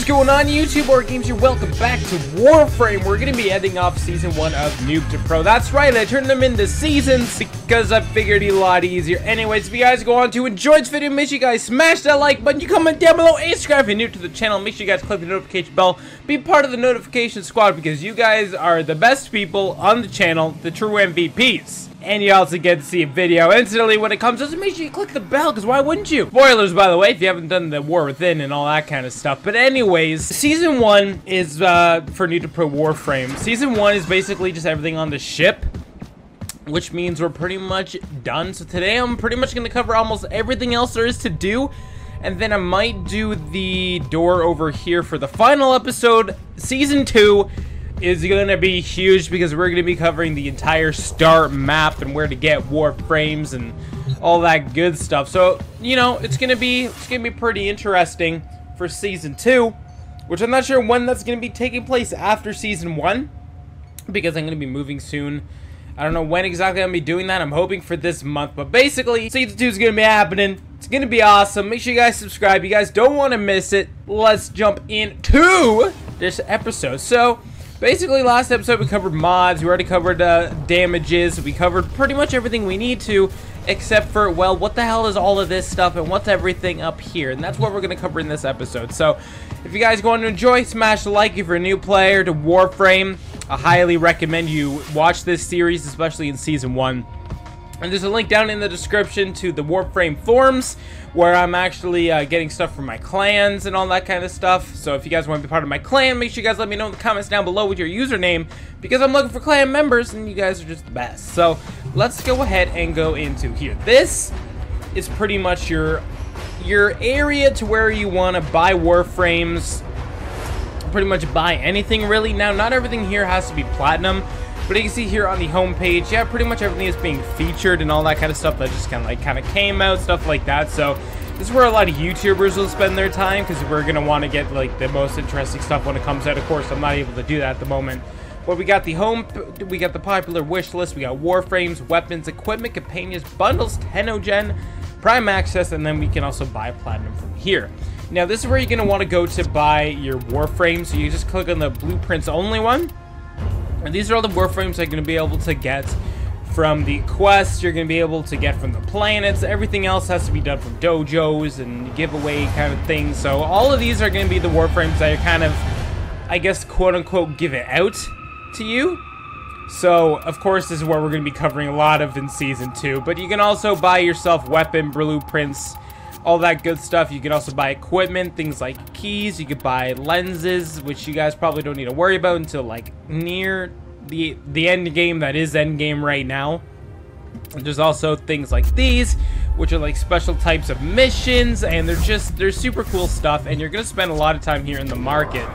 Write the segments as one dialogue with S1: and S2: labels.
S1: What is going on, YouTube War Games? You're welcome back to Warframe. We're going to be ending off Season 1 of Noob to Pro. That's right, I turned them into seasons because I figured it'd be a lot easier. Anyways, if you guys go on to enjoy this video, make sure you guys smash that like button. You comment down below and subscribe if you're new to the channel. Make sure you guys click the notification bell. Be part of the notification squad because you guys are the best people on the channel, the true MVPs. And you also get to see a video instantly when it comes out, so make sure you click the bell, because why wouldn't you? Spoilers, by the way, if you haven't done the War Within and all that kind of stuff. But anyways, Season 1 is for New to Pro Warframe. Season 1 is basically just everything on the ship, which means we're pretty much done. So today I'm pretty much going to cover almost everything else there is to do. And then I might do the door over here for the final episode. Season 2 is gonna be huge because we're gonna be covering the entire start map and where to get Warframes and all that good stuff. So, you know, it's gonna be pretty interesting for Season 2, which I'm not sure when that's gonna be taking place after Season 1, because I'm gonna be moving soon. I don't know when exactly I'm gonna be doing that. I'm hoping for this month, but basically Season 2 is gonna be happening. It's gonna be awesome. Make sure you guys subscribe. You guys don't want to miss it. Let's jump into this episode. So basically, last episode we covered mods, we already covered damages, we covered pretty much everything we need to, except for, well, what the hell is all of this stuff and what's everything up here? And that's what we're going to cover in this episode. So, if you guys want to enjoy, smash the like. If you're a new player to Warframe, I highly recommend you watch this series, especially in Season 1. And there's a link down in the description to the Warframe forums, where I'm actually getting stuff from my clans and all that kind of stuff. So if you guys want to be part of my clan, make sure you guys let me know in the comments down below with your username, because I'm looking for clan members and you guys are just the best. So let's go ahead and go into here. This is pretty much your area to where you want to buy Warframes, pretty much buy anything really. Now, not everything here has to be platinum, but you can see here on the home page, yeah, pretty much everything is being featured and all that kind of stuff that just kind of came out, stuff like that. So this is where a lot of YouTubers will spend their time, because we're going to want to get like the most interesting stuff when it comes out. Of course, I'm not able to do that at the moment. But we got the we got the popular wish list, we got Warframes, weapons, equipment, companions, bundles, Tenogen, Prime Access, and then we can also buy platinum from here. Now this is where you're going to want to go to buy your Warframe. So you just click on the blueprints only one. And these are all the Warframes you're going to be able to get from the quests, you're going to be able to get from the planets. Everything else has to be done from dojos and giveaway kind of things. So all of these are going to be the Warframes that are kind of, I guess, quote-unquote, give it out to you. So, of course, this is what we're going to be covering a lot of in Season 2. But you can also buy yourself weapon blueprints, all that good stuff. You can also buy equipment, things like keys. You could buy lenses, which you guys probably don't need to worry about until like near the end game. That is end game right now. And there's also things like these, which are like special types of missions, and they're super cool stuff. And you're gonna spend a lot of time here in the market,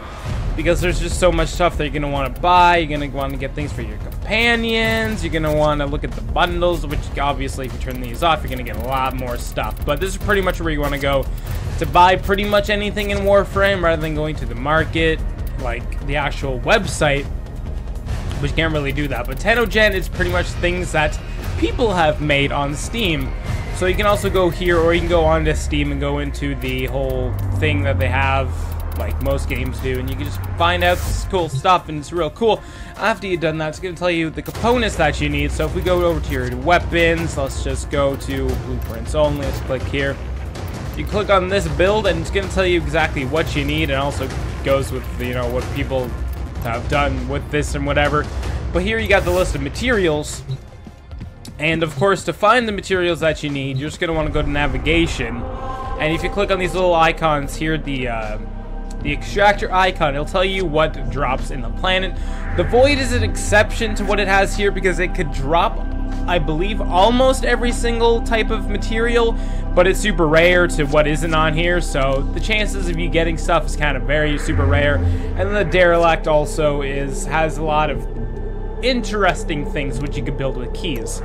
S1: because there's just so much stuff that you're going to want to buy. You're going to want to get things for your companions. You're going to want to look at the bundles, which obviously if you turn these off, you're going to get a lot more stuff. But this is pretty much where you want to go to buy pretty much anything in Warframe, rather than going to the market, like the actual website, which you can't really do that. But Tenogen is pretty much things that people have made on Steam. So you can also go here, or you can go onto Steam and go into the whole thing that they have, like most games do, and you can just find out this cool stuff, and it's real cool. After you've done that, it's going to tell you the components that you need. So if we go over to your weapons, let's just go to blueprints only. Let's click here. You click on this build, and it's going to tell you exactly what you need, and also goes with, you know, what people have done with this and whatever. But here you got the list of materials, and of course, to find the materials that you need, you're just going to want to go to navigation, and if you click on these little icons here, the extractor icon, it'll tell you what drops in the planet. The void is an exception to what it has here, because it could drop, I believe, almost every single type of material, but it's super rare to what isn't on here, so the chances of you getting stuff is kind of very super rare. And then the derelict also has a lot of interesting things which you can build with keys.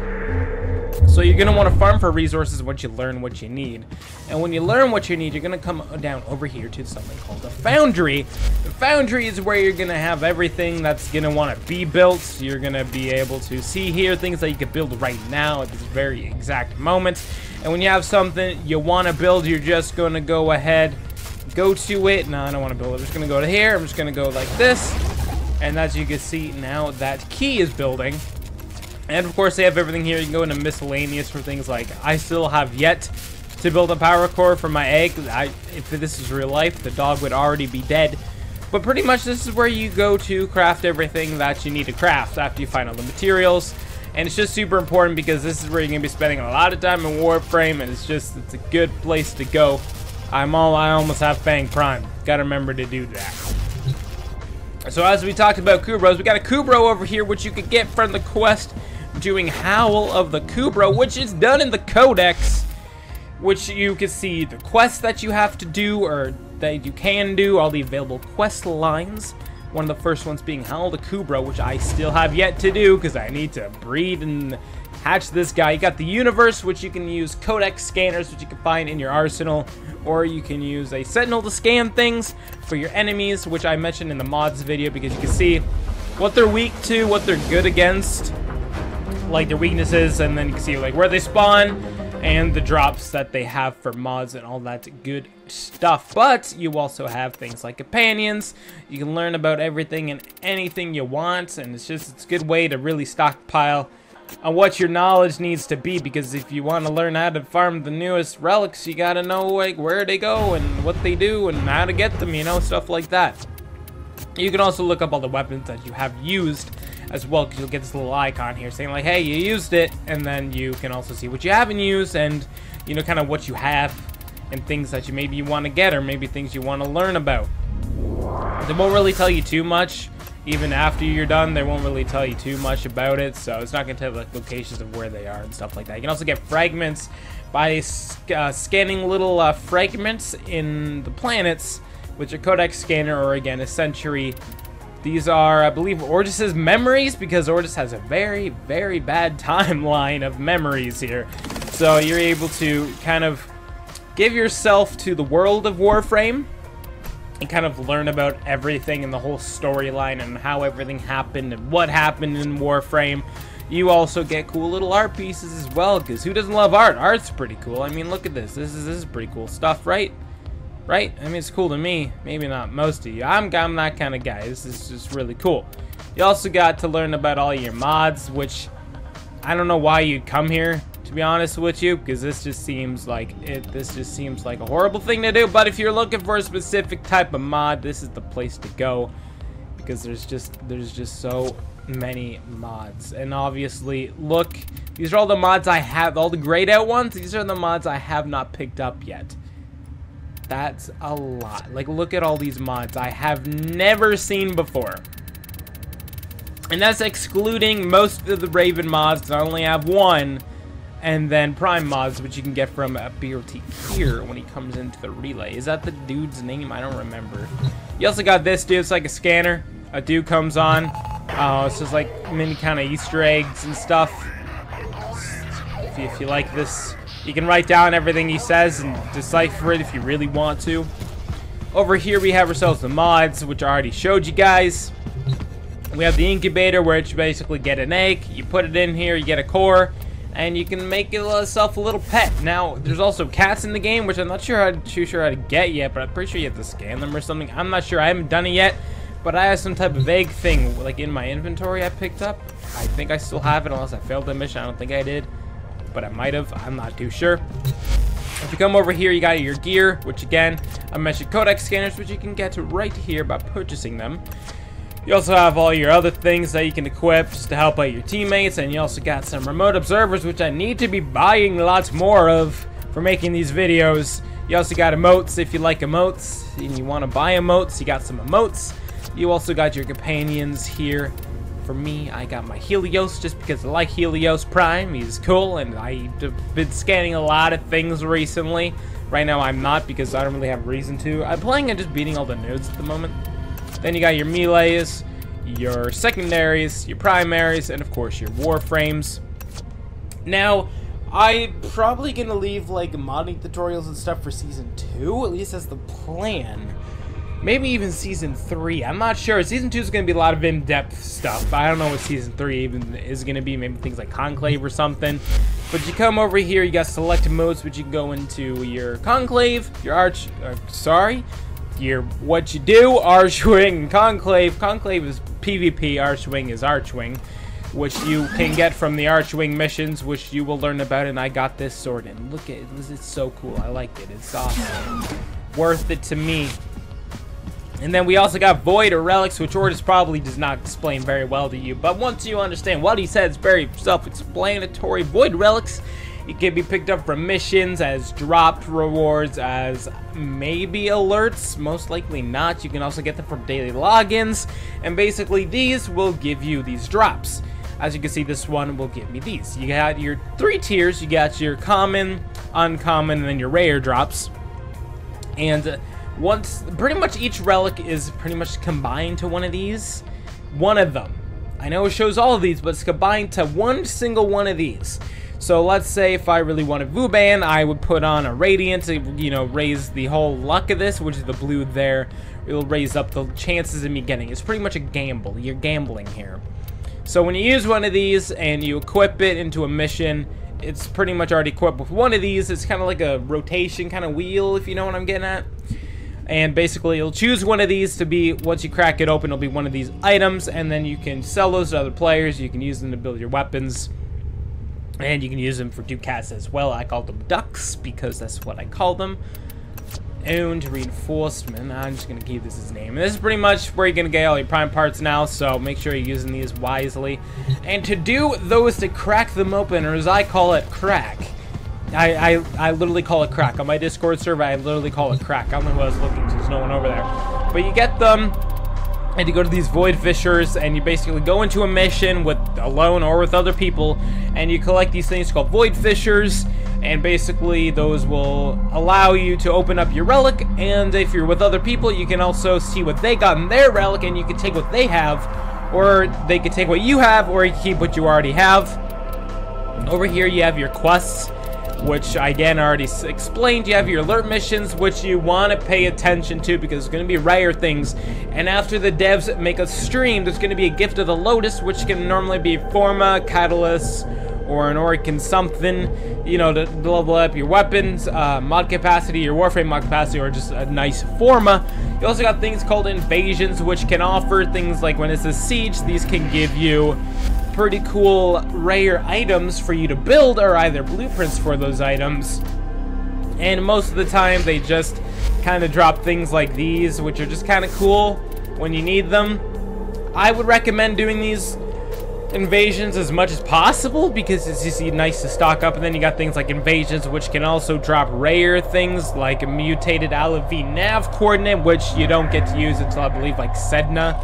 S1: So you're going to want to farm for resources once you learn what you need. And when you learn what you need, you're going to come down over here to something called the Foundry. The Foundry is where you're going to have everything that's going to want to be built. You're going to be able to see here things that you can build right now at this very exact moment. And when you have something you want to build, you're just going to go ahead go to it. No, I don't want to build it. I'm just going to go to here. I'm just going to go like this. And as you can see, now that key is building. And of course, they have everything here. You can go into miscellaneous for things like, I still have yet to build a power core for my egg. If this is real life, the dog would already be dead. But pretty much this is where you go to craft everything that you need to craft after you find all the materials. And it's just super important because this is where you're going to be spending a lot of time in Warframe, and it's a good place to go. I almost have Fang Prime. Gotta remember to do that. So as we talked about Kubros, we got a Kubro over here, which you could get from the quest doing Howl of the Kubro, which is done in the Codex, which you can see the quests that you have to do, or that you can do, all the available quest lines. One of the first ones being Howl the Kubro, which I still have yet to do, because I need to breed and hatch this guy. You got the Universe, which you can use Codex scanners, which you can find in your arsenal, or you can use a Sentinel to scan things for your enemies, which I mentioned in the mods video, because you can see what they're weak to, what they're good against, like their weaknesses, and then you can see like where they spawn, and the drops that they have for mods and all that good stuff. But you also have things like companions. You can learn about everything and anything you want, and it's a good way to really stockpile on what your knowledge needs to be, because if you want to learn how to farm the newest relics, you gotta know like where they go and what they do and how to get them, you know, stuff like that. You can also look up all the weapons that you have used as well, because you'll get this little icon here saying like, hey, you used it, and then you can also see what you haven't used, and you know, kind of what you have and things that you maybe want to get, or maybe things you want to learn about. They won't really tell you too much. Even after you're done, they won't really tell you too much about it, so it's not going to tell you like locations of where they are and stuff like that. You can also get fragments by scanning little fragments in the planets with your Codex scanner, or again, a Century. These are, I believe, Ordis's memories, because Ordis has a very, very bad timeline of memories here. So you're able to kind of give yourself to the world of Warframe and kind of learn about everything and the whole storyline and how everything happened and what happened in Warframe. You also get cool little art pieces as well, because who doesn't love art? Art's pretty cool. I mean, look at this. This is pretty cool stuff, right? Right? I mean, it's cool to me. Maybe not most of you. I'm that kind of guy. This is just really cool. You also got to learn about all your mods, which I don't know why you'd come here, to be honest with you, because this just seems like a horrible thing to do. But if you're looking for a specific type of mod, this is the place to go, because there's just so many mods. And obviously, look, these are all the mods I have, all the grayed out ones. These are the mods I have not picked up yet. That's a lot. Like, look at all these mods I have never seen before. And that's excluding most of the Raven mods. I only have one. And then Prime mods, which you can get from BOT here when he comes into the relay. Is that the dude's name? I don't remember. You also got this dude. It's like a scanner. A dude comes on. It's just like many kind of Easter eggs and stuff. If you like this, you can write down everything he says and decipher it if you really want to. Over here we have ourselves the mods, which I already showed you guys. We have the incubator, where you basically get an egg, you put it in here, you get a core, and you can make yourself a little pet. Now, there's also cats in the game, which I'm not too sure how to get yet, but I'm pretty sure you have to scan them or something. I'm not sure. I haven't done it yet, but I have some type of egg thing, like in my inventory I picked up. I think I still have it, unless I failed the mission. I don't think I did, but I might have. I'm not too sure. If you come over here, you got your gear, which again, I mentioned Codex scanners, which you can get right here by purchasing them. You also have all your other things that you can equip just to help out your teammates, and you also got some remote observers, which I need to be buying lots more of for making these videos. You also got emotes if you like emotes and you want to buy emotes. You got some emotes. You also got your companions here. For me, I got my Helios just because I like Helios Prime. He's cool, and I've been scanning a lot of things recently. Right now I'm not, because I don't really have a reason to. I'm playing and just beating all the nodes at the moment. Then you got your melees, your secondaries, your primaries, and of course your Warframes. Now, I'm probably gonna leave like modding tutorials and stuff for season 2, at least that's the plan. maybe even Season 3. I'm not sure. Season 2 is going to be a lot of in-depth stuff. I don't know what Season 3 even is going to be. Maybe things like Conclave or something. But you come over here, you got select modes, which you can go into your Conclave, your what you do, Archwing, and Conclave. Conclave is PvP, Archwing is Archwing, which you can get from the Archwing missions, which you will learn about, and I got this sword in. Look at it, this is so cool. I like it. It's awesome. Worth it to me. And then we also got Void or Relics, which Ordis probably does not explain very well to you, but once you understand what he said, it's very self-explanatory. Void Relics, it can be picked up from missions, as dropped rewards, as maybe alerts, most likely not. You can also get them from daily logins, and basically these will give you these drops. As you can see, this one will give me these. You got your 3 tiers. You got your common, uncommon, and then your rare drops. And once, pretty much each relic is pretty much combined to one of these. One of them. I know it shows all of these, but it's combined to one single one of these. So let's say if I really wanted Vuban, I would put on a Radiant to, you know, raise the whole luck of this, which is the blue there. It'll raise up the chances of me getting it. It's pretty much a gamble. You're gambling here. So when you use one of these and you equip it into a mission, it's pretty much already equipped with one of these. It's kind of like a rotation kind of wheel, if you know what I'm getting at. And basically, you'll choose one of these to be, once you crack it open, it'll be one of these items, and then you can sell those to other players. You can use them to build your weapons, and you can use them for ducats as well. I call them ducks, because that's what I call them. Owned reinforcement. I'm just going to keep this his name. And this is pretty much where you're going to get all your prime parts now, so make sure you're using these wisely. And to do those, to crack them open, or as I call it, crack. I literally call it crack. On my Discord server, I literally call it crack. I don't know who I was looking to. There's no one over there. But you get them, and you go to these Void Fissures, and you basically go into a mission with alone or with other people, and you collect these things called Void Fissures, and basically those will allow you to open up your relic, and if you're with other people, you can also see what they got in their relic, and you can take what they have, or they can take what you have, or you can keep what you already have. Over here, you have your quests, which again I already explained. You have your alert missions, which you want to pay attention to because it's going to be rare things. And after the devs make a stream, there's going to be a Gift of the Lotus, which can normally be Forma, Catalyst, or an Oricon something, you know, to level up your weapons, mod capacity, your Warframe mod capacity, or just a nice Forma. You also got things called Invasions, which can offer things like when it's a siege, these can give you pretty cool rare items for you to build, or either blueprints for those items. And most of the time they just kind of drop things like these, which are just kind of cool when you need them. I would recommend doing these invasions as much as possible because it's just nice to stock up. And then you got things like Invasions, which can also drop rare things like a mutated Alavi nav coordinate, which you don't get to use until I believe like Sedna.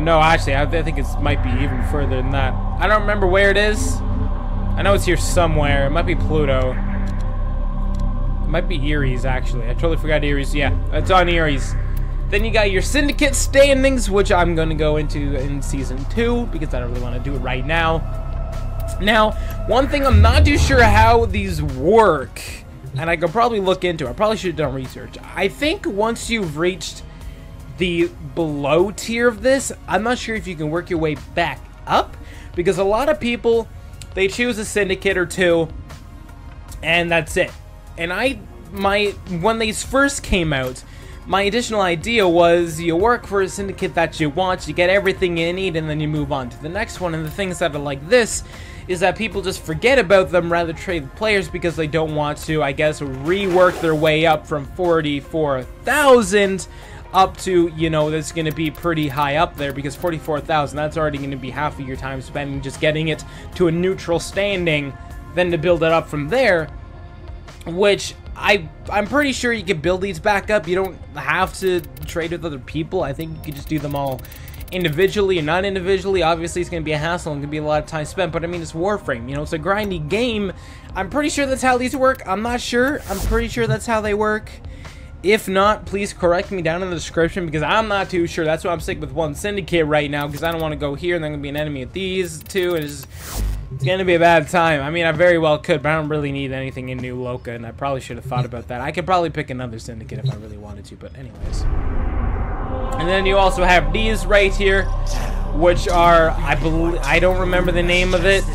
S1: No, actually, I think it might be even further than that. I don't remember where it is. I know it's here somewhere. It might be Pluto. It might be Ares, actually. I totally forgot Ares. Yeah, it's on Ares. Then you got your Syndicate standings, which I'm going to go into in Season 2, because I don't really want to do it right now. Now, one thing I'm not too sure how these work, and I could probably look into it. I probably should have done research. I think once you've reached the below tier of this, I'm not sure if you can work your way back up, because a lot of people, they choose a syndicate or two and that's it. And when these first came out, my additional idea was you work for a syndicate that you want, you get everything you need, and then you move on to the next one. And the things that are like this is that people just forget about them, rather trade players, because they don't want to, I guess, rework their way up from 44,000 up to, you know, that's going to be pretty high up there, because 44,000, that's already going to be half of your time spending just getting it to a neutral standing, then to build it up from there, which I'm pretty sure you can build these back up. You don't have to trade with other people. I think you could just do them all individually and not individually. Obviously, it's going to be a hassle and going to be a lot of time spent, but I mean, it's Warframe, you know, it's a grindy game. I'm pretty sure that's how these work. I'm not sure. I'm pretty sure that's how they work. If not, please correct me down in the description, because I'm not too sure. That's why I'm sticking with one syndicate right now, because I don't want to go here and then I'm going to be an enemy with these two, and it's going to be a bad time. I mean, I very well could, but I don't really need anything in New Loca, and I probably should have thought about that. I could probably pick another syndicate if I really wanted to, but anyways. And then you also have these right here, which are, I don't remember the name of it.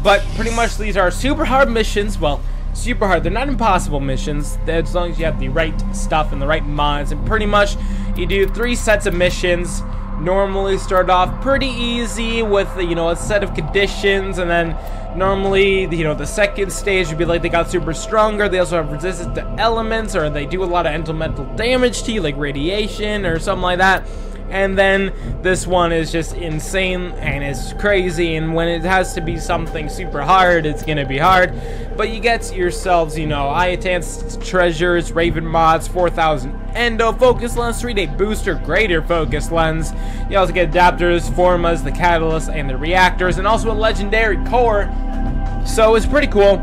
S1: But pretty much these are super hard missions. Well, super hard. They're not impossible missions, as long as you have the right stuff and the right mods. And pretty much you do 3 sets of missions. Normally start off pretty easy with, you know, a set of conditions, and then normally, you know, the second stage would be like they got super stronger. They also have resistance to elements, or they do a lot of elemental damage to you, like radiation or something like that. And then this one is just insane and it's crazy, and when it has to be something super hard, it's gonna be hard. But you get yourselves, you know, Iotance treasures, Raven mods, 4,000 Endo focus lens, 3-day booster, greater focus lens. You also get adapters, formas, the catalyst, and the reactors, and also a legendary core. So it's pretty cool.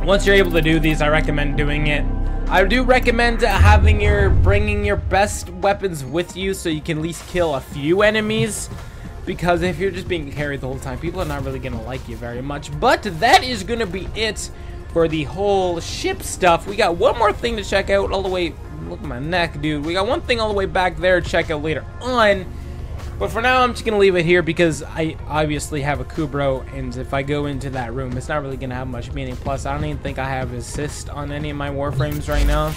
S1: Once you're able to do these, I recommend doing it. I do recommend bringing your best weapons with you, so you can at least kill a few enemies, because if you're just being carried the whole time, people are not really gonna like you very much. But that is gonna be it for the whole ship stuff. We got one more thing to check out all the way. Look at my neck, dude. We got one thing all the way back there to check out later on. But for now, I'm just going to leave it here because I obviously have a Kubro, and if I go into that room, it's not really going to have much meaning. Plus, I don't even think I have assist on any of my Warframes right now.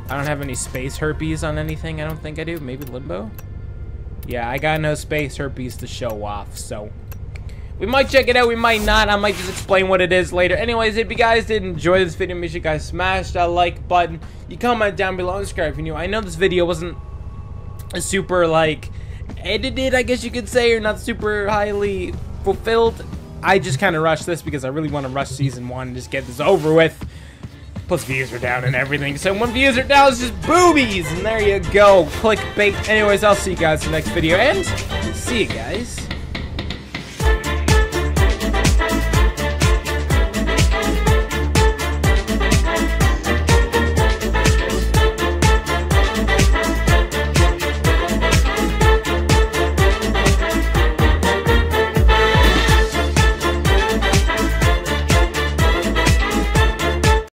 S1: I don't have any space herpes on anything. I don't think I do. Maybe Limbo? Yeah, I got no space herpes to show off, so we might check it out, we might not. I might just explain what it is later. Anyways, if you guys did enjoy this video, make sure you guys smash that like button. You comment down below and subscribe if you're new. I know this video wasn't super, like, edited, I guess you could say, or not super highly fulfilled. I just kind of rushed this because I really want to rush season 1 and just get this over with. Plus views are down and everything. So when views are down, it's just boobies. And there you go. Clickbait. Anyways, I'll see you guys in the next video. And see you guys